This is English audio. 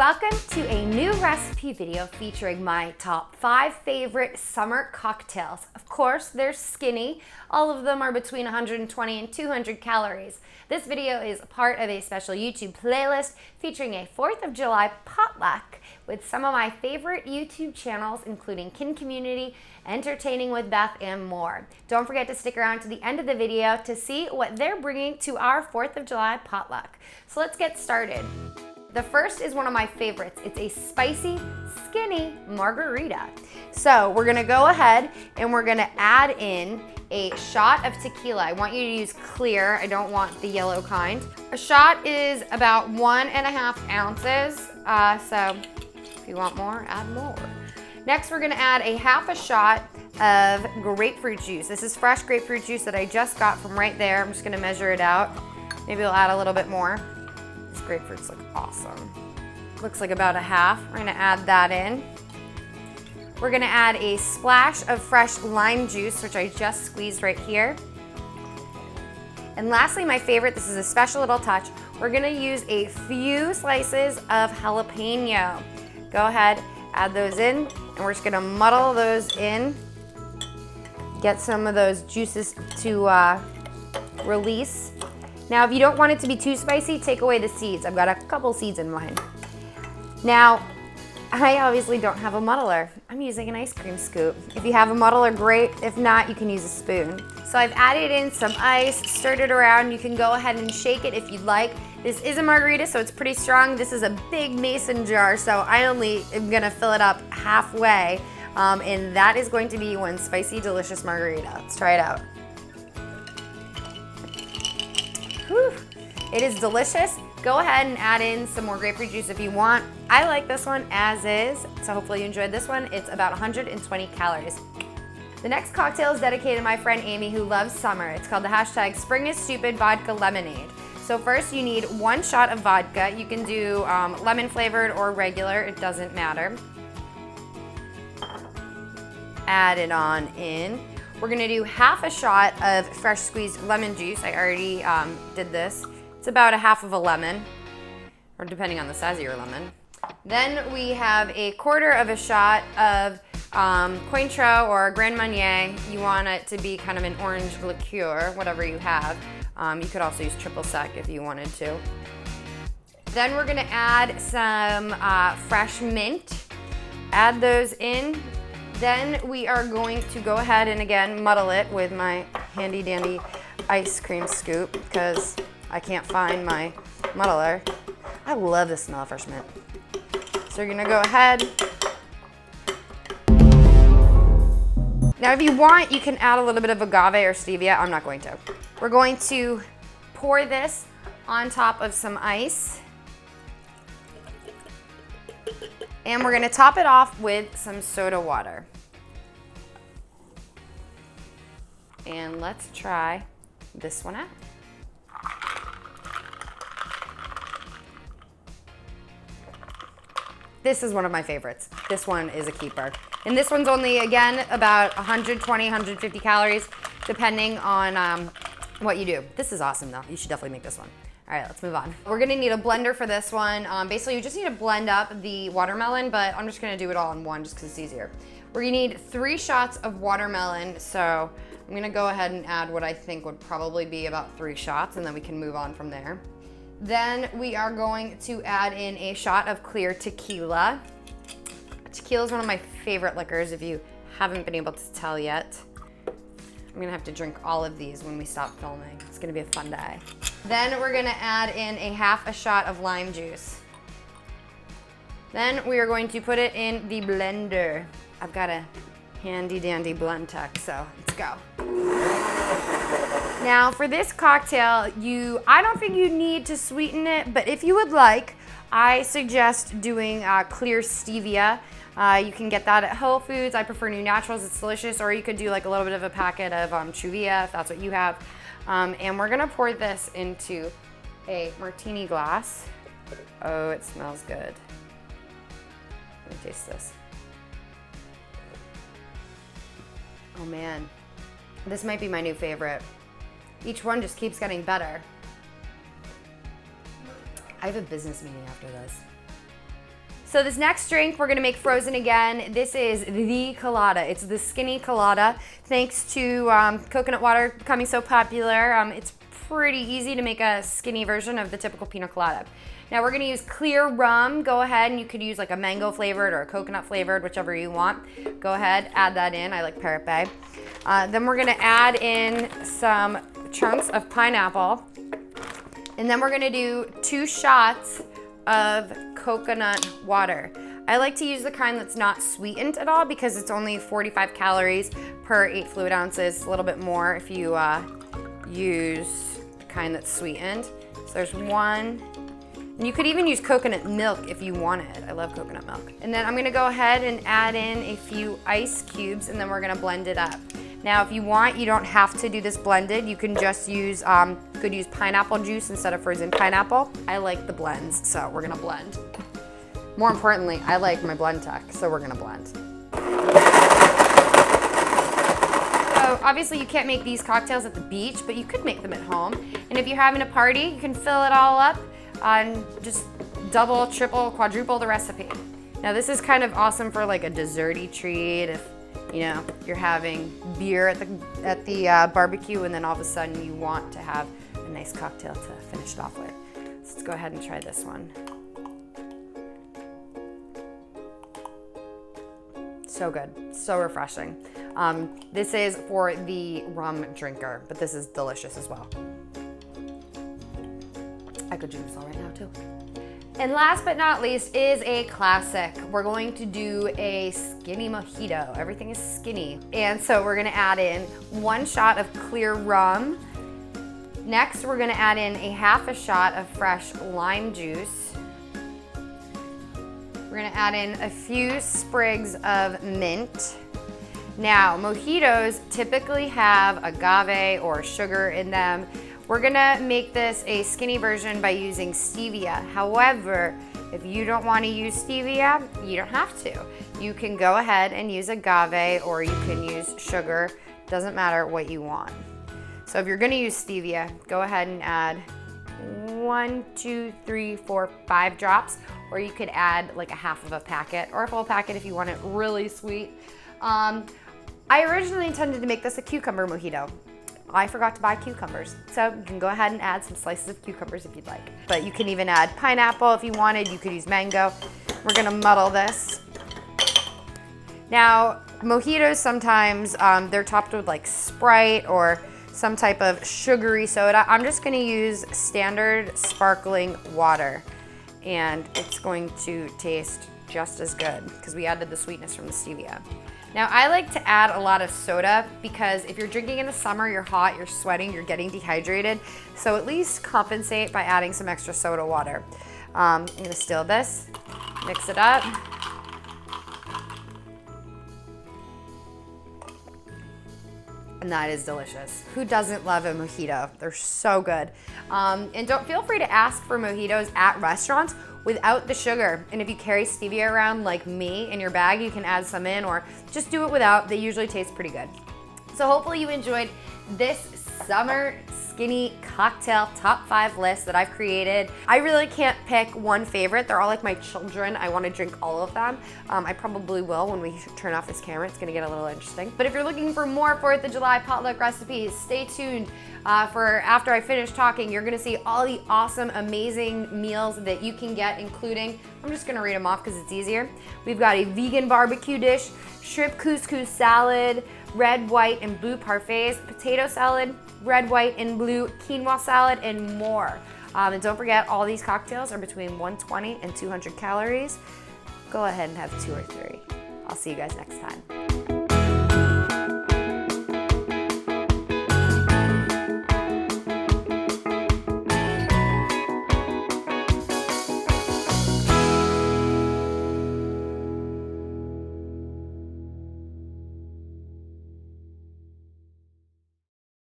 Welcome to a new recipe video featuring my top 5 favorite summer cocktails. Of course, they're skinny. All of them are between 120 and 200 calories. This video is part of a special YouTube playlist featuring a 4th of July potluck with some of my favorite YouTube channels, including Kin Community, Entertaining with Beth, and more. Don't forget to stick around to the end of the video to see what they're bringing to our 4th of July potluck. So let's get started. The first is one of my favorites. It's a spicy, skinny margarita. So we're gonna go ahead and we're gonna add in a shot of tequila. I want you to use clear. I don't want the yellow kind. A shot is about 1.5 ounces. So if you want more, add more. Next, we're gonna add a half a shot of grapefruit juice. This is fresh grapefruit juice that I just got from right there. I'm just gonna measure it out. Maybe we'll add a little bit more. These grapefruits look awesome. Looks like about a half. We're gonna add that in. We're gonna add a splash of fresh lime juice, which I just squeezed right here. And lastly, my favorite, this is a special little touch, we're gonna use a few slices of jalapeno. Go ahead, add those in, and we're just gonna muddle those in. Get some of those juices to release. Now, if you don't want it to be too spicy, take away the seeds. I've got a couple seeds in mine. Now, I obviously don't have a muddler. I'm using an ice cream scoop. If you have a muddler, great. If not, you can use a spoon. So I've added in some ice, stirred it around. You can go ahead and shake it if you'd like. This is a margarita, so it's pretty strong. This is a big mason jar, so I only am gonna fill it up halfway. And that is going to be one spicy, delicious margarita. Let's try it out. Whew. It is delicious. Go ahead and add in some more grapefruit juice if you want. I like this one as is, so hopefully you enjoyed this one. It's about 120 calories. The next cocktail is dedicated to my friend Amy, who loves summer. It's called the hashtag Spring is Stupid Vodka Lemonade. So first you need 1 shot of vodka. You can do lemon flavored or regular, it doesn't matter. Add it on in. We're gonna do half a shot of fresh squeezed lemon juice. I already did this. It's about a half of a lemon, or depending on the size of your lemon. Then we have a quarter of a shot of cointreau or Grand Marnier. You want it to be kind of an orange liqueur, whatever you have. You could also use triple sec if you wanted to. Then we're gonna add some fresh mint. Add those in. Then we are going to go ahead and again muddle it with my handy dandy ice cream scoop because I can't find my muddler. I love the smell of fresh mint. So you're gonna go ahead. Now if you want, you can add a little bit of agave or stevia. I'm not going to. We're going to pour this on top of some ice. And we're gonna top it off with some soda water. And let's try this one out. This is one of my favorites. This one is a keeper. And this one's only, again, about 120, 150 calories, depending on what you do. This is awesome though. You should definitely make this one. All right, let's move on. We're gonna need a blender for this one. Basically, you just need to blend up the watermelon, but I'm just gonna do it all in one just because it's easier. We're gonna need 3 shots of watermelon, so I'm gonna go ahead and add what I think would probably be about 3 shots, and then we can move on from there. Then we are going to add in a shot of clear tequila. Tequila is one of my favorite liquors, if you haven't been able to tell yet. I'm gonna have to drink all of these when we stop filming. It's gonna be a fun day. Then we're gonna add in a half a shot of lime juice. Then we are going to put it in the blender. I've got a handy dandy blend tech, so let's go. Now for this cocktail, I don't think you need to sweeten it, but if you would like, I suggest doing clear stevia. You can get that at Whole Foods. I prefer New Naturals, it's delicious, or you could do like a little bit of a packet of Truvia if that's what you have. And we're gonna pour this into a martini glass. Oh, it smells good. Let me taste this. Oh man, this might be my new favorite. Each one just keeps getting better. I have a business meeting after this. So this next drink we're gonna make frozen again. This is the Colada. It's the skinny Colada. Thanks to coconut water becoming so popular, it's pretty easy to make a skinny version of the typical Pina Colada. Now we're gonna use clear rum. Go ahead and you could use like a mango flavored or a coconut flavored, whichever you want. Go ahead, add that in. I like Parrot Bay. Then we're gonna add in some chunks of pineapple. And then we're gonna do 2 shots of coconut water. I like to use the kind that's not sweetened at all because it's only 45 calories per 8 fluid ounces, a little bit more if you use the kind that's sweetened. So there's 1. And you could even use coconut milk if you wanted. I love coconut milk. And then I'm gonna go ahead and add in a few ice cubes and then we're gonna blend it up. Now if you want, you don't have to do this blended. You can just use, could use pineapple juice instead of frozen pineapple. I like the blends, so we're gonna blend. More importantly, I like my blend tech, so we're gonna blend. So obviously you can't make these cocktails at the beach, but you could make them at home. And if you're having a party, you can fill it all up and just double, triple, quadruple the recipe. Now this is kind of awesome for like a desserty treat if you know you're having beer at the barbecue and then all of a sudden you want to have a nice cocktail to finish it off with. So let's go ahead and try this one. So good, so refreshing. This is for the rum drinker, but this is delicious as well. I could do this all right now too. And last but not least is a classic. We're going to do a skinny mojito. Everything is skinny. And so we're gonna add in 1 shot of clear rum. Next, we're gonna add in a ½ shot of fresh lime juice. We're gonna add in a few sprigs of mint. Now, mojitos typically have agave or sugar in them. We're gonna make this a skinny version by using stevia. However, if you don't wanna use stevia, you don't have to. You can go ahead and use agave or you can use sugar. Doesn't matter what you want. So if you're gonna use stevia, go ahead and add 1, 2, 3, 4, 5 drops, or you could add like a ½ of a packet or a full packet if you want it really sweet. I originally intended to make this a cucumber mojito. I forgot to buy cucumbers, so you can go ahead and add some slices of cucumbers if you'd like. But you can even add pineapple if you wanted. You could use mango. We're gonna muddle this. Now, mojitos sometimes, they're topped with like Sprite or some type of sugary soda. I'm just gonna use standard sparkling water and it's going to taste just as good because we added the sweetness from the stevia. Now I like to add a lot of soda because if you're drinking in the summer, you're hot, you're sweating, you're getting dehydrated. So at least compensate by adding some extra soda water. I'm gonna still this, mix it up. And that is delicious. Who doesn't love a mojito? They're so good. And don't feel free to ask for mojitos at restaurants without the sugar. And if you carry stevia around like me in your bag, you can add some in or just do it without. They usually taste pretty good. So hopefully you enjoyed this summer skinny cocktail top 5 list that I've created. I really can't pick one favorite. They're all like my children. I want to drink all of them. I probably will when we turn off this camera. It's gonna get a little interesting. But if you're looking for more 4th of July potluck recipes, stay tuned for after I finish talking. You're gonna see all the awesome, amazing meals that you can get, including, I'm just gonna read them off because it's easier. We've got a vegan barbecue dish, shrimp couscous salad, red, white, and blue parfaits, potato salad, red, white, and blue quinoa salad, and more. And don't forget, all these cocktails are between 120 and 200 calories. Go ahead and have 2 or 3. I'll see you guys next time.